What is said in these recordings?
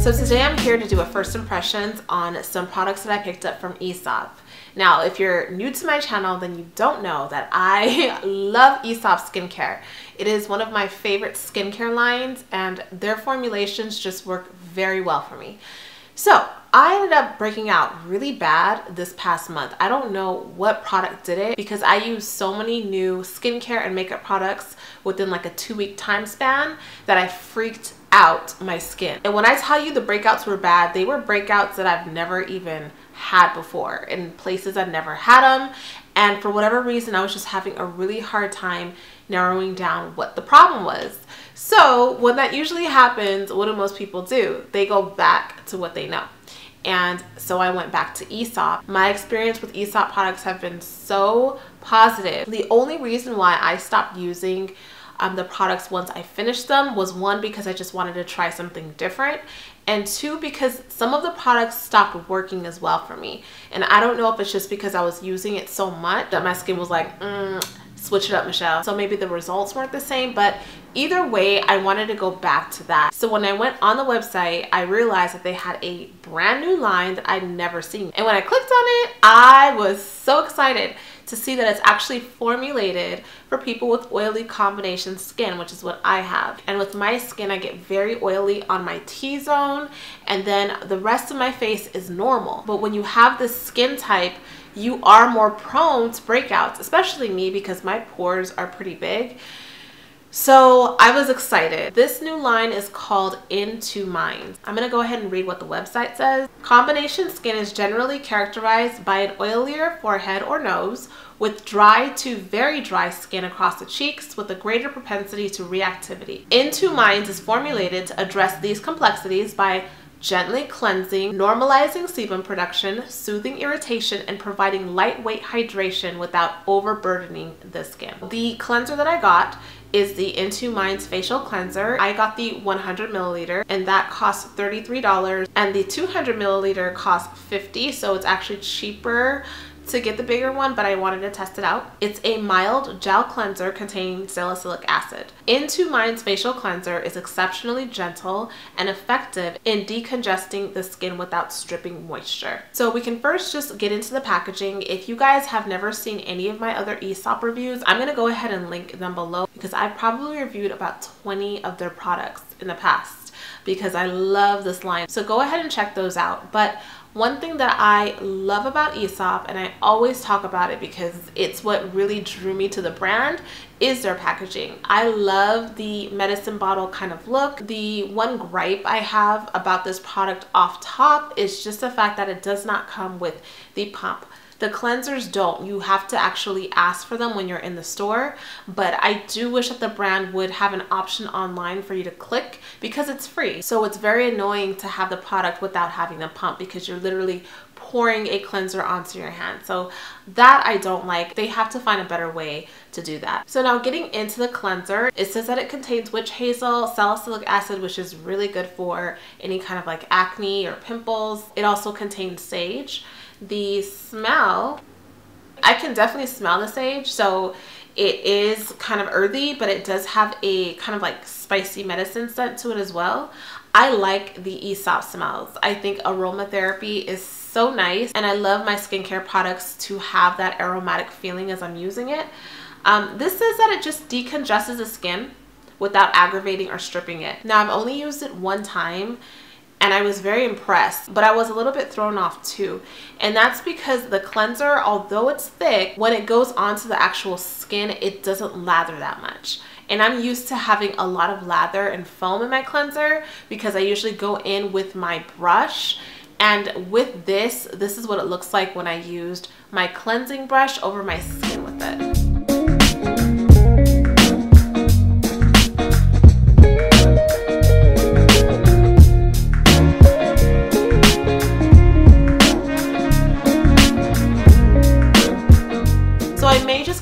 So today I'm here to do a first impressions on some products that I picked up from Aesop. Now, if you're new to my channel, then you don't know that I love Aesop skincare. It is one of my favorite skincare lines and their formulations just work very well for me. So I ended up breaking out really bad this past month. I don't know what product did it because I use so many new skincare and makeup products within like a 2-week time span that I freaked out my skin. And when I tell you the breakouts were bad, they were breakouts that I've never even had before in places I've never had them. And for whatever reason, I was just having a really hard time narrowing down what the problem was. So when that usually happens, what do most people do? They go back to what they know. And so I went back to Aesop. My experience with Aesop products have been so positive. The only reason why I stopped using the products once I finished them was, one, because I just wanted to try something different, and two, because some of the products stopped working as well for me. And I don't know if it's just because I was using it so much that my skin was like, switch it up, Michelle. So maybe the results weren't the same, but either way, I wanted to go back to that. So when I went on the website, I realized that they had a brand new line that I'd never seen. And when I clicked on it, I was so excited to see that it's actually formulated for people with oily combination skin, which is what I have. And with my skin, I get very oily on my T-zone, and then the rest of my face is normal. But when you have this skin type, you are more prone to breakouts, especially me because my pores are pretty big. So I was excited. This new line is called Into Minds. I'm gonna go ahead and read what the website says. Combination skin is generally characterized by an oilier forehead or nose with dry to very dry skin across the cheeks with a greater propensity to reactivity. Into Minds is formulated to address these complexities by gently cleansing, normalizing sebum production, soothing irritation, and providing lightweight hydration without overburdening the skin. The cleanser that I got is the Into Minds facial cleanser. I got the 100 milliliter and that costs $33, and the 200 milliliter costs $50, so it's actually cheaper to get the bigger one, but I wanted to test it out. It's a mild gel cleanser containing salicylic acid. Into Minds facial cleanser is exceptionally gentle and effective in decongesting the skin without stripping moisture. So we can first just get into the packaging. If you guys have never seen any of my other Aesop reviews, I'm gonna go ahead and link them below because I've probably reviewed about 20 of their products in the past because I love this line. So go ahead and check those out. But one thing that I love about Aesop, and I always talk about it because it's what really drew me to the brand, is their packaging. I love the medicine bottle kind of look. The one gripe I have about this product off top is just the fact that it does not come with the pump. The cleansers don't. You have to actually ask for them when you're in the store, but I do wish that the brand would have an option online for you to click because it's free. So it's very annoying to have the product without having the pump because you're literally pouring a cleanser onto your hand. So that I don't like. They have to find a better way to do that. So now getting into the cleanser, it says that it contains witch hazel, salicylic acid, which is really good for any kind of like acne or pimples. It also contains sage. The smell, I can definitely smell the sage, so it is kind of earthy, but it does have a kind of like spicy medicine scent to it as well. I like the Aesop smells. I think aromatherapy is so nice, and I love my skincare products to have that aromatic feeling as I'm using it. This says that it just decongests the skin without aggravating or stripping it. Now, I've only used it one time, and I was very impressed, but I was a little bit thrown off too. And that's because the cleanser, although it's thick, when it goes onto the actual skin, it doesn't lather that much. And I'm used to having a lot of lather and foam in my cleanser because I usually go in with my brush. And with this is what it looks like when I used my cleansing brush over my skin with it.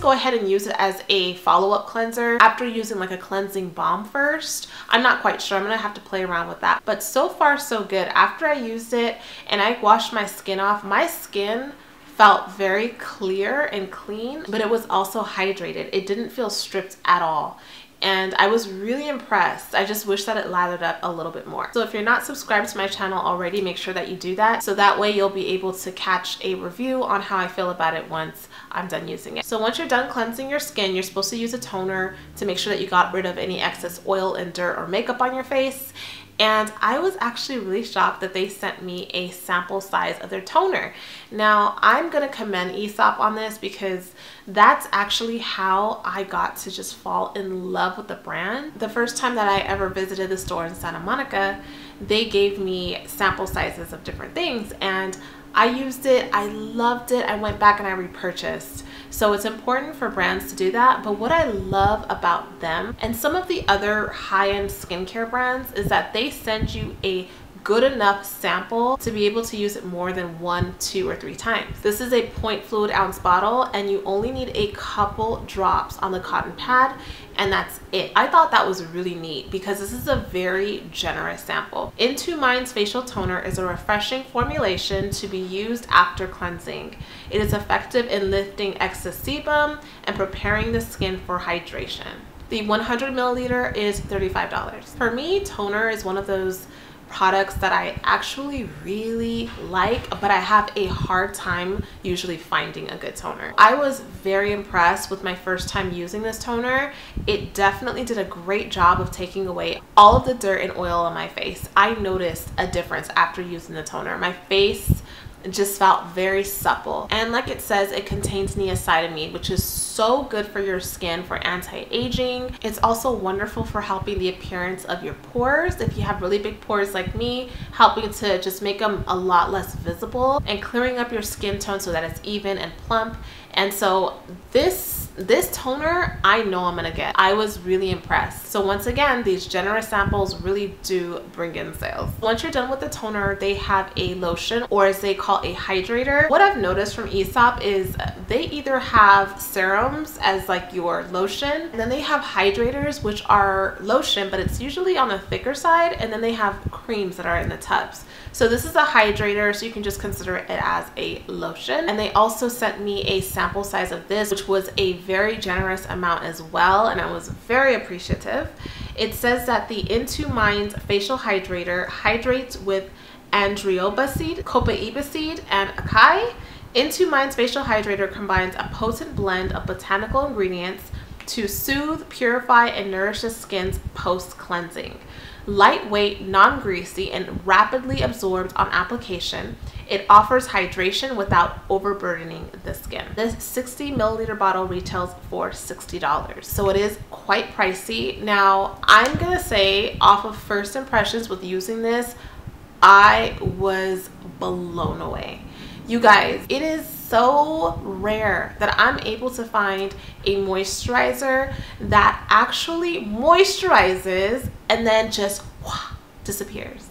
Go ahead and use it as a follow-up cleanser after using like a cleansing balm first. I'm not quite sure. I'm gonna have to play around with that, but so far so good. After I used it and I washed my skin off, my skin felt very clear and clean, but it was also hydrated. It didn't feel stripped at all. and I was really impressed. I just wish that it lathered up a little bit more. So if you're not subscribed to my channel already, make sure that you do that, so that way you'll be able to catch a review on how I feel about it once I'm done using it. So once you're done cleansing your skin, you're supposed to use a toner to make sure that you got rid of any excess oil and dirt or makeup on your face. And I was actually really shocked that they sent me a sample size of their toner. Now, I'm gonna commend Aesop on this because that's actually how I got to just fall in love with the brand. The first time that I ever visited the store in Santa Monica, they gave me sample sizes of different things, and I used it, I loved it, I went back and I repurchased. So it's important for brands to do that, but what I love about them and some of the other high-end skincare brands is that they send you a good enough sample to be able to use it more than 1, 2, or 3 times. This is a 0.5 fluid ounce bottle, and you only need a couple drops on the cotton pad, and that's it. I thought that was really neat because this is a very generous sample. Into Mind's facial toner is a refreshing formulation to be used after cleansing. It is effective in lifting excess sebum and preparing the skin for hydration. The 100 milliliter is $35. For me, toner is one of those products that I actually really like, but I have a hard time usually finding a good toner. I was very impressed with my first time using this toner. It definitely did a great job of taking away all of the dirt and oil on my face. I noticed a difference after using the toner. My face just felt very supple, and like it says, it contains niacinamide, which is so good for your skin for anti-aging. It's also wonderful for helping the appearance of your pores. If you have really big pores like me, helping to just make them a lot less visible and clearing up your skin tone so that it's even and plump. And so this toner, I know I'm gonna get. I was really impressed. So once again, these generous samples really do bring in sales. Once you're done with the toner, they have a lotion, or as they call a hydrator. What I've noticed from Aesop is they either have serums as like your lotion, and then they have hydrators, which are lotion, but it's usually on the thicker side, and then they have creams that are in the tubs. So this is a hydrator, so you can just consider it as a lotion. And they also sent me a sample size of this, which was a very generous amount as well, and I was very appreciative. It says that the Into Mind facial hydrator hydrates with andrioba seed, copaiba seed, and acai. Into Mind's facial hydrator combines a potent blend of botanical ingredients to soothe, purify, and nourish the skin's post-cleansing. Lightweight, non-greasy, and rapidly absorbed on application, it offers hydration without overburdening the skin. This 60 milliliter bottle retails for $60, so it is quite pricey. Now, I'm gonna say, off of first impressions with using this, I was blown away. You guys, it is so rare that I'm able to find a moisturizer that actually moisturizes and then just disappears.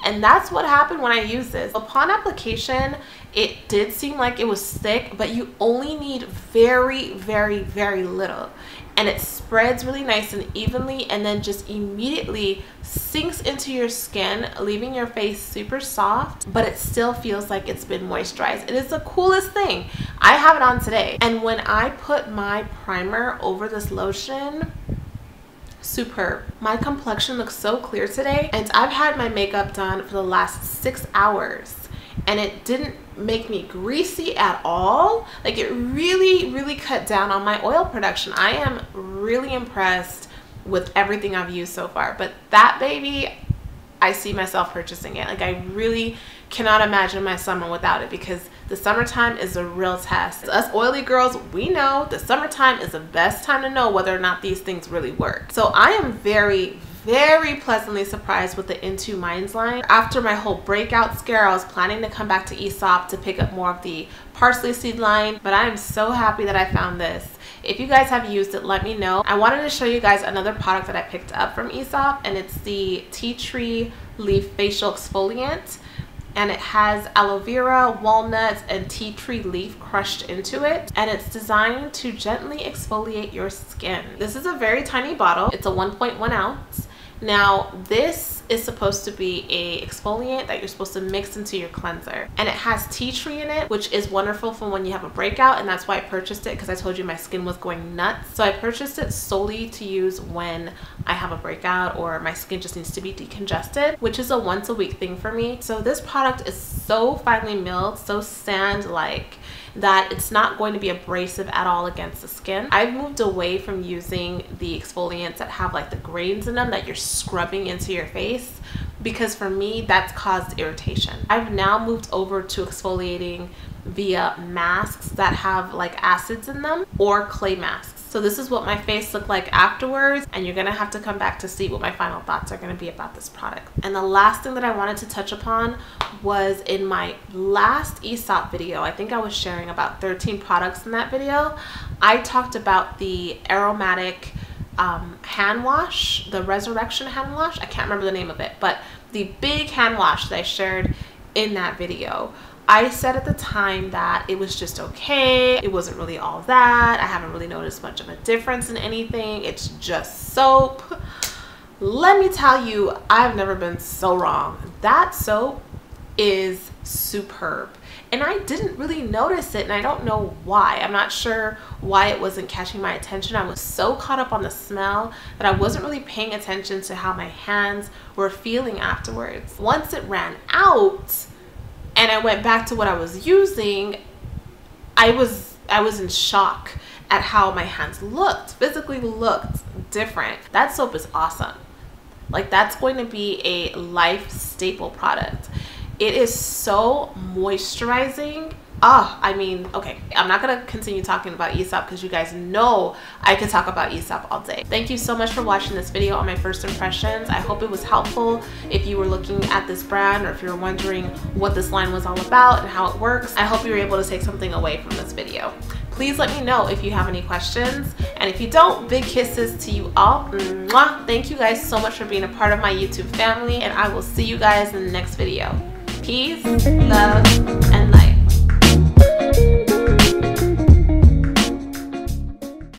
And that's what happened when I used this. Upon application, it did seem like it was thick, but you only need very, very, very little. And it spreads really nice and evenly, and then just immediately sinks into your skin, leaving your face super soft, but it still feels like it's been moisturized. It is the coolest thing. I have it on today. And when I put my primer over this lotion, superb. My complexion looks so clear today, and I've had my makeup done for the last 6 hours, and it didn't make me greasy at all. Like, it really cut down on my oil production. I am really impressed with everything I've used so far, but that baby, I see myself purchasing it. Like, I really cannot imagine my summer without it, because the summertime is a real test. Us oily girls, we know the summertime is the best time to know whether or not these things really work. So I am very pleasantly surprised with the Into Minds line. After my whole breakout scare, I was planning to come back to Aesop to pick up more of the parsley seed line, but I am so happy that I found this. If you guys have used it, let me know. I wanted to show you guys another product that I picked up from Aesop, and it's the tea tree leaf facial exfoliant. And it has aloe vera, walnuts, and tea tree leaf crushed into it, and it's designed to gently exfoliate your skin. This is a very tiny bottle. It's a 1.1 ounce. Now, this is supposed to be a exfoliant that you're supposed to mix into your cleanser, and it has tea tree in it, which is wonderful for when you have a breakout, and that's why I purchased it, because I told you my skin was going nuts. So I purchased it solely to use when I have a breakout or my skin just needs to be decongested, which is a once a week thing for me. So this product is so finely milled, so sand-like, that it's not going to be abrasive at all against the skin. I've moved away from using the exfoliants that have like the grains in them that you're scrubbing into your face, because for me that's caused irritation. I've now moved over to exfoliating via masks that have like acids in them, or clay masks. So this is what my face looked like afterwards, and you're gonna have to come back to see what my final thoughts are gonna be about this product. And the last thing that I wanted to touch upon was in my last Aesop video. I think I was sharing about 13 products in that video. I talked about the aromatic hand wash, the resurrection hand wash. I can't remember the name of it, but the big hand wash that I shared in that video. I said at the time that it was just okay. It wasn't really all that. I haven't really noticed much of a difference in anything. It's just soap. Let me tell you, I've never been so wrong. That soap is superb. And I didn't really notice it, and I don't know why. I'm not sure why it wasn't catching my attention. I was so caught up on the smell that I wasn't really paying attention to how my hands were feeling afterwards. Once it ran out, and I went back to what I was using, I was in shock at how my hands looked, physically looked different. That soap is awesome. Like, that's going to be a life staple product. It is so moisturizing. I mean, okay, I'm not gonna continue talking about Aesop because you guys know I could talk about Aesop all day. Thank you so much for watching this video on my first impressions. I hope it was helpful if you were looking at this brand, or if you're wondering what this line was all about and how it works. I hope you were able to take something away from this video. Please let me know if you have any questions, and if you don't, big kisses to you all. Mwah! Thank you guys so much for being a part of my YouTube family, and I will see you guys in the next video. Peace, love.